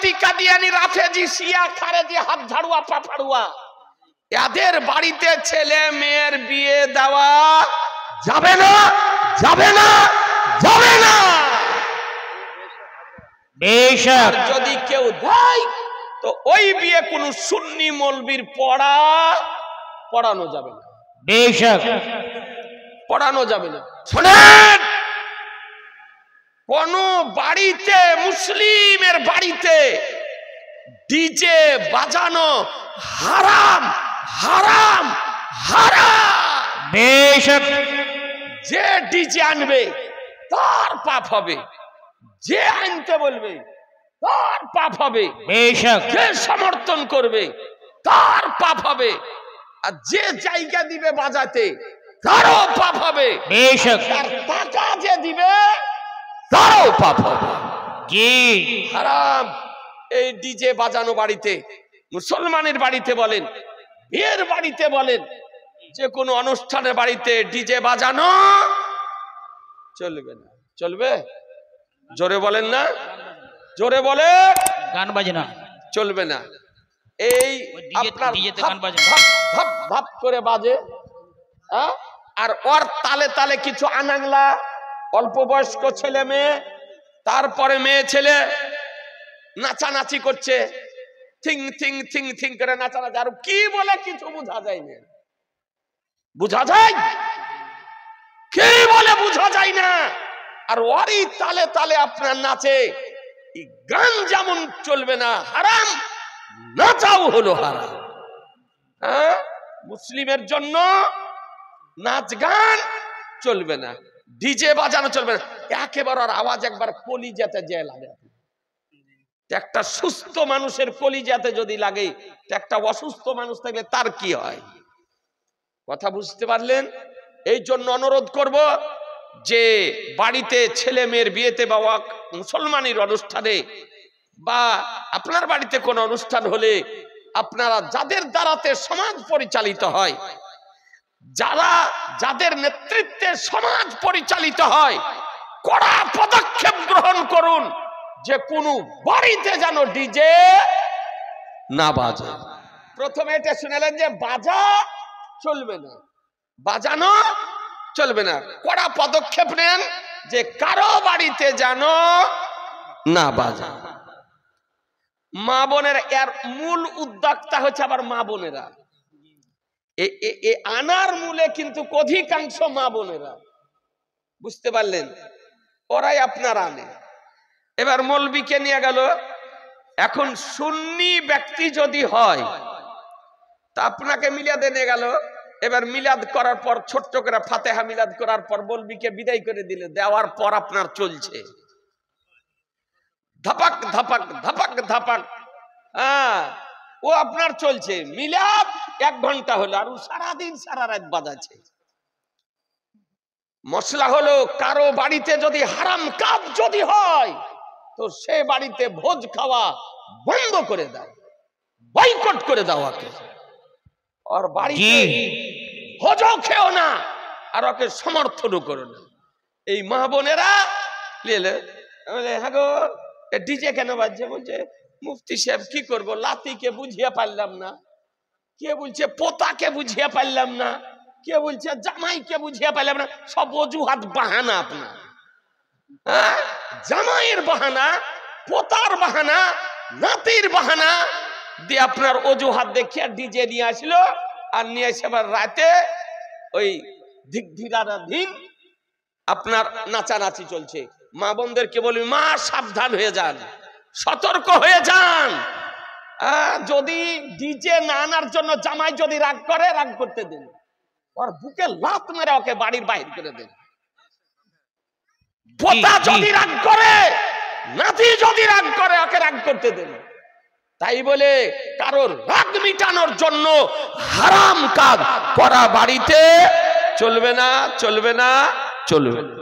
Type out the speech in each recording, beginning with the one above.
সুন্নতি কাদিয়ানি রাফেজি শিয়া খারেজি হাত ঝাড়ুয়া পাফাড়ুয়া এদের বাড়িতে ছেলে মেয়ের বিয়ে দেওয়া যাবে না, যাবে না, যাবে না। বেশক যদি কেউ দেয় তো ওই বিয়ে কোন সুন্নি মৌলবীর পড়ানো যাবে না। বেশক পড়ানো যাবে না। শোনেন, কোন বাড়িতে মুসলিমের বাড়িতে ডিজে বাজানো হারাম, হারাম, হারাম। বেশক যে ডিজে আনবে তার পাপ হবে, যে আনতে বলবে তার পাপ হবে। বেশক যে সমর্থন করবে তার পাপ হবে, আর যে জায়গা দিবে বাজাতে তারও পাপ হবে। বেশক তার টাকা যে দিবে তারও পাপ হবে। জি হারাম। এই ডিজে বাজানো বাড়িতে, মুসলমানের বাড়িতে বলেন, বিয়ের বাড়িতে বলেন, যে কোনো অনুষ্ঠানের বাড়িতে ডিজে বাজানো চলবে না। চলবে? জোরে বলেন না, জোরে বলে। গান বাজনা চলবে না। এই আপনার ভাব ভাব করে বাজে, আর ওর তালে তালে কিছু আনাংলা অল্প বয়স্ক ছেলে মেয়ে, তারপরে মেয়ে ছেলে নাচানাচি করছে, থিং থিং থিং থিং করে নাচানাচি, আর কি বলে কিছু বোঝা যায় না। বোঝা যায় কি বলে? বোঝা যায় না। আর ওরই তালে তালে আপনার নাচে। গান যেমন চলবে না, হারাম, নাচাও হলো হারাম। মুসলিমের জন্য নাচ গান চলবে না, ডিজে বাজানো চলবে না। একেবারে আওয়াজ একবার কলিজাতে যে লাগে, একটা সুস্থ মানুষের কলিজাতে যদি লাগে, একটা অসুস্থ মানুষ থাকলে তার কি হয়? কথা বুঝতে পারলেন? এই জন্য অনুরোধ করব যে বাড়িতে ছেলে মেয়ের বিয়েতে বা মুসলমানের অনুষ্ঠানে বা আপনার বাড়িতে কোনো অনুষ্ঠান হলে আপনারা যাদের দ্বারাতে সমাজ পরিচালিত হয়, যাদের নেতৃত্বে সমাজ পরিচালিত হয়, কড়া পদক্ষেপ গ্রহণ করুন যে কোনো বাড়িতে যেন ডিজে না বাজে। প্রথমে এটা শুনেলেন যে বাজা চলবে না, বাজানো চলবে না। কড়া পদক্ষেপ নেন যে কারো বাড়িতে যেন না বাজে। মা বোনেরা এর মূল উদ্যোক্তা হচ্ছে আবার মা বোনেরা। আনার মূলে কিন্তু অধিকাংশ মা বোনেরা, বুঝতে পারলেন? ওরাই আপনার আনে। এবার মৌলবীকে নিয়ে গেল। এখন সুন্নি ব্যক্তি যদি হয় তা আপনাকে মিলাদে নিয়ে গেল। এবার মিলাদ করার পর ছোট্ট করে ফাতেহা মিলাদ করার পর মৌলবীকে বিদায় করে দিলে, দেওয়ার পর আপনার চলছে ধাপাক ধাপাক ধাপাক ধাপাক। ও আপনার চলছে মিলাদ 1 ঘন্টা হলো, আর ও সারাদিন সারা রাত বাজাচ্ছে। মশলা হলো কারো বাড়িতে যদি হারাম কাজ যদি হয় তো সে বাড়িতে ভোজ খাওয়া বন্ধ করে দাও, বয়কট করে দাও। আর বাড়িতে ভোজও খেও না, আর ওকে সমর্থনও করো না। এই মা বোনেরা হ্যাঁ গো ডিজে কেন বাজছে? বলছে মুফতি সাহেব কি করবো, লাতিকে বুঝিয়ে পারলাম না, কে বলছে পোতাকে বুঝিয়ে পারলাম না, কে বলছে জামাইকে বুঝিয়ে পারলাম না। সব অজুহাত বাহানা আপনার। জামাইয়ের বাহানা, পোতার বাহানা, নাতির বাহানা দিয়ে আপনার অজুহাত দেখিয়ে ডিজে নিয়ে আসলো, আর নিয়ে এসে আবার রাতে ওই ধিকধিরাধীন আপনার নাচানাচি চলছে। মা বোনদেরকে বলবি, মা সাবধান হয়ে যান, সতর্ক হয়ে যান। যদি ডিজে না আনার জন্য জামাই যদি রাগ করে, রাগ করতে দেন, ওর বুকে লাত মেরে ওকে বাড়ির বাইর করে দেন। পোতা যদি রাগ করে, নাতি যদি রাগ করে, ওকে রাগ করতে দেন। তাই বলে কারোর রাগ মিটানোর জন্য হারাম কাজ করা বাড়িতে চলবে না, চলবে না, চলবে না।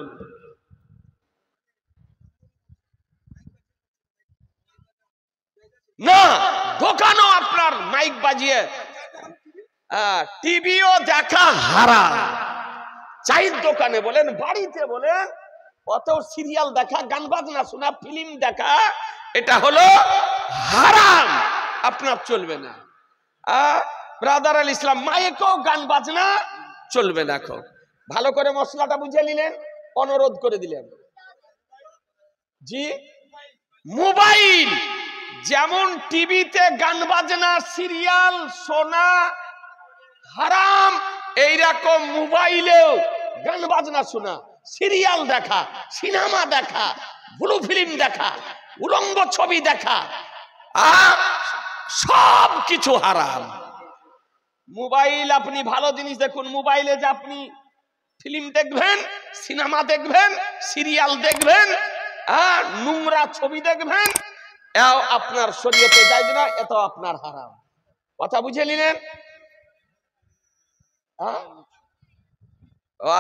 দোকানও আপনার মাইক বাজিয়ে টিভিও দেখা হারাম। চায়ের দোকানে বলেন, বাড়িতে বলেন, অত সিরিয়াল দেখা, গান বাজনা শোনা, ফিল্ম দেখা, এটা হলো হারাম, আপনার চলবে না। ব্রাদার আল ইসলাম, মাইকেও গান বাজনা চলবে না। এখন ভালো করে মশলাটা বুঝে নিলেন, অনুরোধ করে দিলেন। জি, মোবাইল যেমন টিভিতে গান বাজনা সিরিয়াল শোনা হারাম, এইরকম মোবাইলেও গান বাজনা শোনা, সিরিয়াল দেখা, সিনেমা দেখা, ব্লু ফিল্ম দেখা, উলঙ্গ ছবি দেখা, সব কিছু হারাম। মোবাইল আপনি ভালো জিনিস দেখুন, মোবাইলে যে আপনি ফিল্ম দেখবেন, সিনেমা দেখবেন, সিরিয়াল দেখবেন, নোংরা ছবি দেখবেন, আপনার শরীয়তে জায়েজ না, এত আপনার হারাম। কথা বুঝে নিলেন?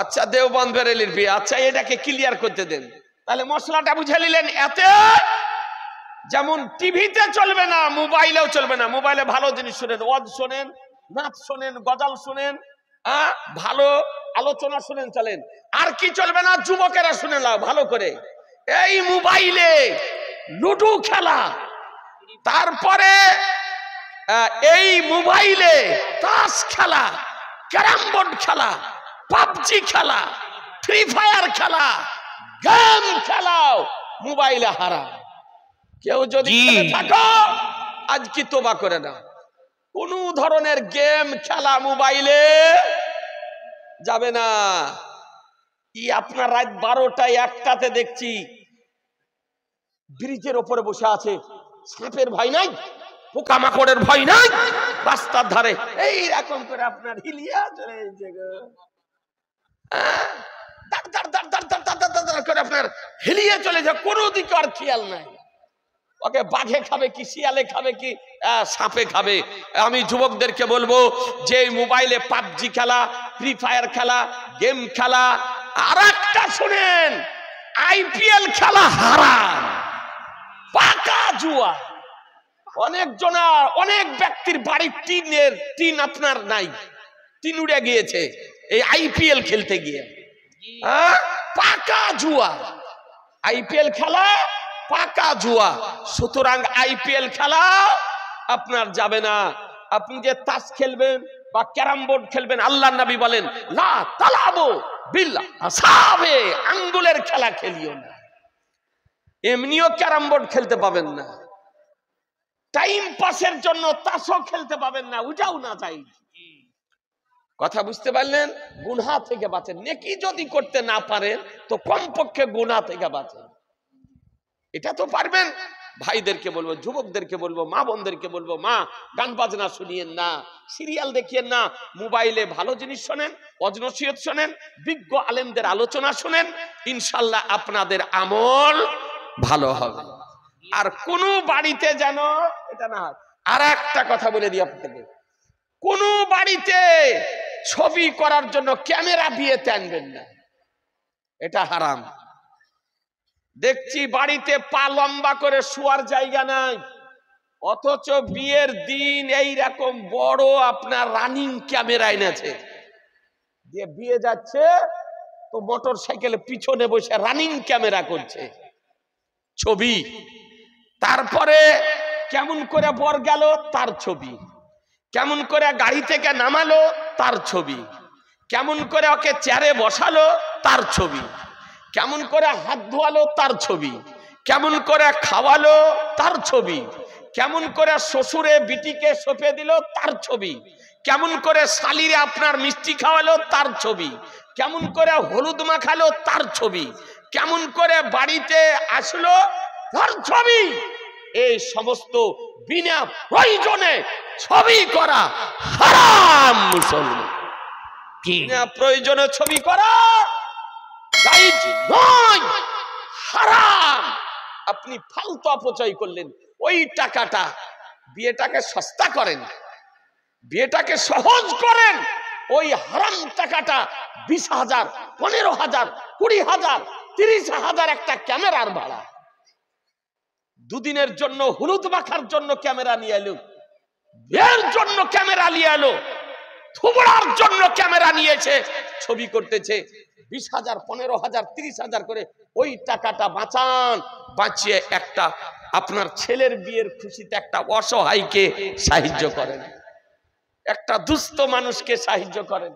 আচ্ছা, দেওবন্দ বেরেলির বিয়ে, আচ্ছা এটাকে ক্লিয়ার করতে দেন। তাহলে মশলাটা বুঝে নিলেন। এতে যেমন টিভিতে চলবে না, মোবাইলেও চলবে না। মোবাইলে ভালো জিনিস শোনেন, ওয়াজ শোনেন, নাচ শোনেন, গজল শোনেন, ভালো আলোচনা শুনেন, চলেন। আর কি চলবে না? যুবকেরা শুনে নাও ভালো করে, এই মোবাইলে লুডু খেলা, তারপরে এই মোবাইলে তাস খেলা, ক্যারাম বোর্ড খেলা, পাবজি খেলা, ফ্রি ফায়ার খেলা, গেম খেলাও মোবাইলে হারাম। কেউ যদি থাকো আজ কি তোবা করে না, কোন ধরনের গেম খেলা মোবাইলে যাবে না। আপনার রাত 12টায় 1টাতে দেখছি ব্রিজের ওপরে বসে আছে, সাপের ভয় নাই, পোকামাকড়ের ভয় নাই, রাস্তার ধারে এইরকম করে আপনার হিলিয়া চলে আপনার হিলিয়ে চলে যায়, কোনো দিকে আর খেয়াল নাই। ওকে বাঘে খাবে কি, শিয়ালে খাবে কি, সাপে খাবে। আমি যুবকদেরকে বলবো যে মোবাইলে পাবজি খেলা, ফ্রি ফায়ার খেলা, গেম খেলা, আর একটা শুনেন, আইপিএল খেলা হারাম, পাকা জুয়া। অনেক ব্যক্তির বাড়ির টিন আপনার নাই, টিন উড়ে গিয়েছে এই আইপিএল খেলতে গিয়ে। পাকা জুয়া, আইপিএল খেলা পাকা জুয়া। সুতরাং আইপিএল খেলা আপনার যাবে না। আপনি যে তাস খেলবেন বা ক্যারাম বোর্ড খেলবেন, আল্লাহর নবী বলেন লা তালাবু বিল আসাবে, আঙ্গুলের খেলা খেলিও না। এমনিও ক্যারাম বোর্ড খেলতে পাবেন না, টাইম পাসের জন্য তাসও খেলতে পাবেন না, ওটাও না চাই। কথা বুঝতে পারলেন? গুনাহ থেকে বাঁচেন। নেকি যদি করতে না পারেন তো কমপক্ষে গুনাহ থেকে বাঁচেন। এটা তো পারবেন। ভাইদেরকে বলবো, যুবকদেরকে বলবো, মা বোনদেরকে বলবো, মা গান বাজনা শুনিয়েন না, সিরিয়াল দেখিয়েন না, মোবাইলে ভালো জিনিস শোনেন, ওয়াজ-নসিহত শোনেন, বিজ্ঞ আলেমদের আলোচনা শোনেন, ইনশাআল্লাহ আপনাদের আমল ভালো হবে। আর কোন বাড়িতে যেন এটা না হয়। আর একটা কথা বলে দিই আপনাদের, কোন বাড়িতে ছবি করার জন্য ক্যামেরা বিয়েতে আনবেন না, এটা হারাম। দেখছি বাড়িতে পা লম্বা করে শোয়ার জায়গা নাই, অথচ বিয়ের দিন এইরকম বড় আপনার রানিং ক্যামেরা এনেছে, দিয়ে বিয়ে যাচ্ছে তো মোটর সাইকেলে পিছনে বসে রানিং ক্যামেরা করছে ছবি। তারপরে কেমন করে বর গেল তার ছবি, কেমন করে গাড়ি থেকে নামালো তার ছবি, কেমন করে ওকে চেয়ারে বসালো তার ছবি, কেমন করে হাত ধোয়ালো তার ছবি, কেমন করে খাওয়ালো তার ছবি, কেমন করে শ্বশুরে বিটিকে সঁপে দিল তার ছবি, কেমন করে শালিরে আপনার মিষ্টি খাওয়ালো তার ছবি, কেমন করে হলুদ মাখালো তার ছবি, কেমন করে বাড়িতে আসলো তার ছবি। এই সমস্ত বিনা প্রয়োজনে ছবি করা হারাম। মুসলমান বিনা প্রয়োজনে ছবি করা জায়েজ নয়, হারাম। আপনি ফালতু অপচয় করলেন। ওই টাকাটা, বিয়েটাকে সস্তা করেন, বিয়েটাকে সহজ করেন। ওই হারাম টাকাটা 20,000, 15,000, 20,000, 30,000 একটা ক্যামেরার ভাড়া। দুদিনের জন্য হলুদ মাখার জন্য ক্যামেরা নিয়ে এলো, বিয়ের জন্য ক্যামেরা নিয়ে এলো, থুবড়ার জন্য ক্যামেরা নিয়েছে, ছবি করতেছে। 20,000, 15,000, 30,000 করে ওই টাকাটা বাঁচান, বাঁচিয়ে একটা আপনার ছেলের বিয়ের খুশিতে একটা অসহায়কে সাহায্য করেন, একটা দুস্থ মানুষকে সাহায্য করেন,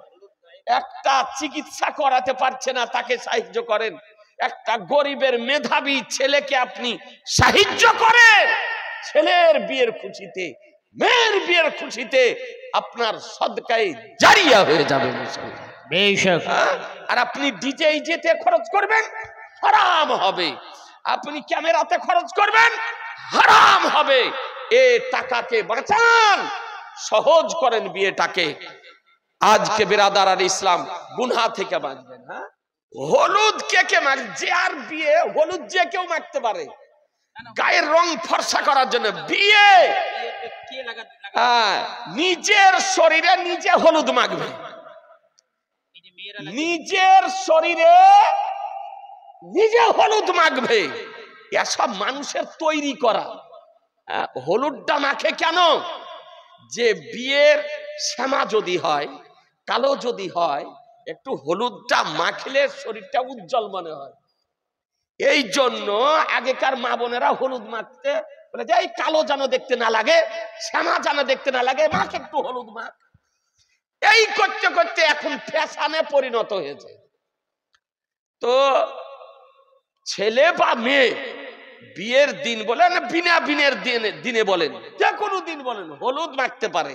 একটা চিকিৎসা করাতে পারছে না তাকে সাহায্য করেন, একটা গরিবের মেধাবী ছেলেকে আপনি সাহায্য করেন। ছেলের বিয়ের খুশিতে, মেয়ের বিয়ের খুশিতে আপনার সদকায়ে জারিয়া হয়ে যাবে বেশক। আর আপনি ডিজে যেতে খরচ করবেন, হারাম হবে। আপনি ক্যামেরাতে খরচ করবেন, হারাম হবে। এ টাকাকে বাঁচান, সহজ করেন বিয়েটাকে। আজকে বিরাদার আর ইসলাম গুনাহ থেকে বাঁচবেন। হ্যাঁ, হলুদ কে মাখ, যে আর বিয়ে হলুদ যে কেউ মাখতে পারে গায়ের রং ফর্সা করার জন্য। বিয়ে নিজের শরীরে নিজে হলুদ মাখবে, নিজের শরীরে নিজে হলুদ মাখবে। এসব মানুষের তৈরি করা। হলুদটা মাখে কেন? যে বিয়ের শ্যামা যদি হয়, কালো যদি হয়, একটু হলুদটা মাখলে শরীরটা উজ্জ্বল মনে হয়। এই জন্য আগেকার মা বোনেরা হলুদ মাখতে বলে যে এই কালো যেন দেখতে না লাগে, শ্যামা যেন দেখতে না লাগে, মাখ একটু হলুদ মাখ। এই করতে করতে এখন ফ্যাশনে পরিণত হয়েছে। তো ছেলে বা মেয়ে বিয়ের দিন বলেন, বিনা বিনের দিনে বলেন, যে কোনো দিন বলেন, হলুদ মাখতে পারে,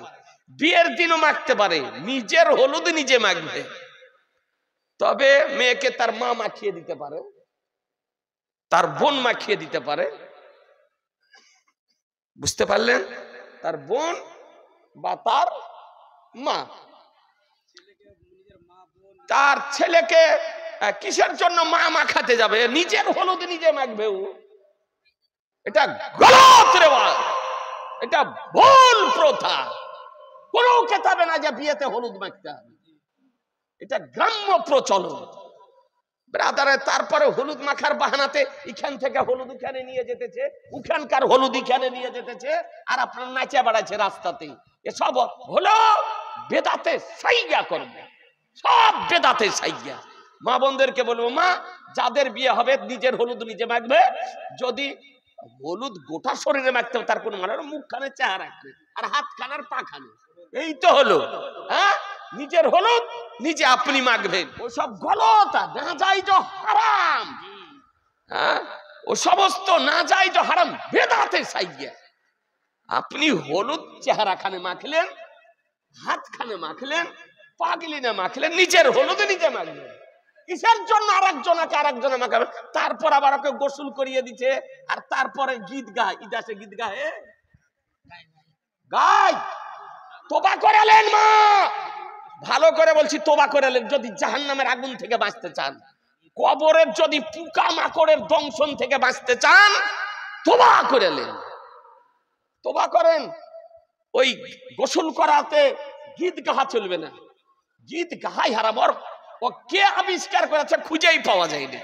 বিয়ের দিনও মাখতে পারে। নিজের হলুদ নিজে মাখবে। তবে মেয়েকে তার মা মাখিয়ে দিতে পারে, তার বোন মাখিয়ে দিতে পারে। বুঝতে পারলেন? তার বোন বা তার মা। তার ছেলেকে কিসের জন্য মা মাখাতে যাবে? নিজের হলুদ নিজে মাখবে। এটা গলত রেওয়াজ, এটা ভুল প্রথা। কোনো কেতাবে না যে বিয়েতে হলুদ মাখতে হবে, এটা গ্রাম্য প্রচলন। ব্রাদারে তারপরে হলুদ মাখার বাহানাতে এখান থেকে হলুদ ওখানে নিয়ে যেতেছে, ওখানকার হলুদ এখানে নিয়ে যেতেছে, আর আপনার নাচে বেড়াচ্ছে রাস্তাতে। এসব হলো বেদাতে সাইয়া করবে, সব বেদাতে সাইয়া। মা বোনদেরকে বলবো, মা যাদের বিয়ে হবে নিজের হলুদ নিজে মাখবে। যদি হলুদ গোটা শরীরে মাখতে হবে তার কোনো মানে, মুখখানে চেহারা রাখবে আর হাত খানার পা খানে, এই তো হলো। হ্যাঁ, নিজের হলুদ নিজে আপনি মাখবেন। ওসব গলত, না যাই তো হারাম। হ্যাঁ, ও সমস্ত না যাই তো হারাম, বেদাতে সাইয়া। আপনি হলুদ চেহারা খানে মাখলেন, হাত খানে মাখলেন, পাগলিনে মাখলেন, নিজের হলুদ নিজে মাখলেন। কিসের জন্য আরেকজনে মাখাবে? তারপর আবার ওকে গোসল করিয়ে দিচ্ছে, আর তারপরে গীত গায়। ইদাসে গীত গায়ে গায়। তোবা করালেন মা, ভালো করে বলছি, তোবা করালেন। যদি জাহান্নামের আগুন থেকে বাঁচতে চান, কবরের যদি পোকা মাকড়ের দংশন থেকে বাঁচতে চান, তোবা করালেন, তোবা করেন। ওই গোসল করাতে গীত গাহা চলবে না। গীত গাহাই হারাম। ও কে আবিষ্কার করেছে খুঁজেই পাওয়া যায়নি।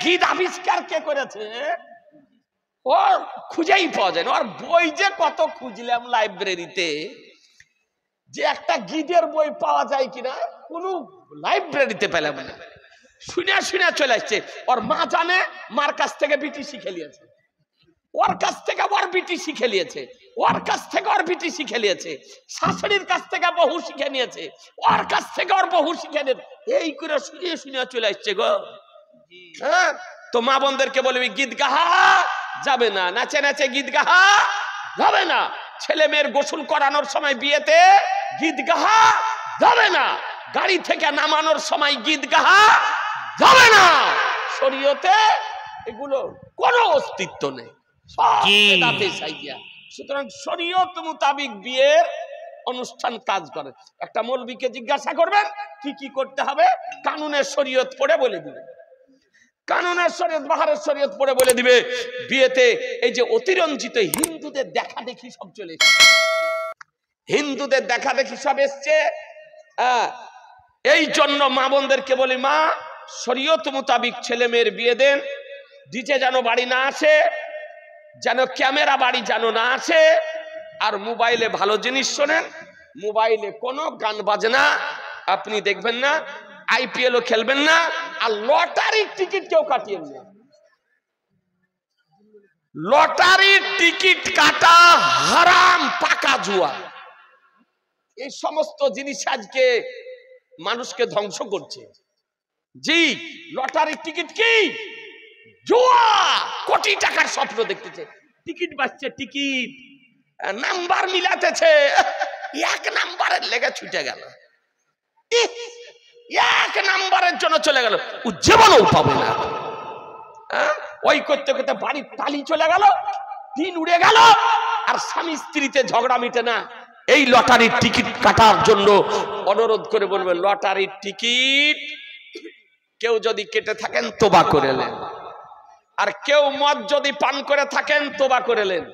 গীত আবিষ্কার কে করেছে ও খুঁজেই পাওয়া যায় না। আর বই যে কত খুঁজলাম লাইব্রেরিতে, যে একটা গীতের বই পাওয়া যায় কিনা কোন লাইব্রেরিতে পেলাম না। শুনে শুনে চলে আসছে। ওর মা জানে, মার কাছ থেকে বিটি শিখে নিয়েছে, ওর কাছ থেকে ওর বিটি শিখে নিয়েছে, ওর কাছ থেকে ওর বিটি শিখে নিয়েছে, শাশুড়ির কাছ থেকে বহু শিখে নিয়েছে, ওর কাছ থেকে ওর বহু শিখে নিয়েছে। এই করে শুনে শুনে চলে আসছে গো। হ্যাঁ, তো মা বোনদেরকে বলবি, গীত গাহা যাবে না, নাচে নাচে গীত গাহা যাবে না। ছেলে মেয়ের গোসল করানোর সময় বিয়েতে গীত গাহা যাবে না। গাড়ি থেকে নামানোর সময় গীত গাহা যাবে না। শরীয়তে এগুলো কোনো অস্তিত্ব নেই। সুতরাং শরীয়ত মোতাবিক বিয়ের অনুষ্ঠান কাজ করে। একটা মৌলবীকে জিজ্ঞাসা করবেন কি কি করতে হবে, কানুনের শরীয়ত পড়ে বলে দিবে। কানুনের শরীয়ত, বাহারের শরীয়ত পড়ে বলে দিবে। বিয়েতে এই যে অতিরঞ্জিত হিন্দুদের দেখা দেখি সব চলে এসেছে, হিন্দুদের দেখা দেখি সব এসছে। এই জন্য মা বোনদেরকে বলি, মা শরীয়ত মোতাবিক ছেলে মেয়ের বিয়ে দেন। ডিজে যেন বাড়ি না আসে, যেন ক্যামেরা বাড়ি যেন না আসে। আর মোবাইলে ভালো জিনিস শোনেন, মোবাইলে কোনো গান বাজনা আপনি দেখবেন না, আইপিএলও খেলবেন না, আর লটারির টিকিট কেউ কাটিয়েন না। লটারির টিকিট কাটা হারাম, পাকা জুয়া। এই সমস্ত জিনিস আজকে মানুষকে ধ্বংস করছে। জি, লটারির টিকিট কি? জুয়া। কোটি টাকার স্বপ্ন দেখতেছে, টিকিট বাজছে, টিকিট নাম্বার মিলাতেছে, এক নাম্বারের লেগে ছুটে গেল, এক নাম্বারের জন্য চলে গেল, ও জীবনেও পাবে না। ওই করতে করতে বাড়ির টালি চলে গেল, দিন উড়ে গেল, আর স্বামী স্ত্রীতে ঝগড়া মিটে না। এই লটারির টিকিট কাটার জন্য অনুরোধ করে বলবে, লটারির টিকিট কেউ যদি কেটে থাকেন তোবা করে নেন, আর কেউ মদ যদি পান করে থাকেন তোবা করে নেন।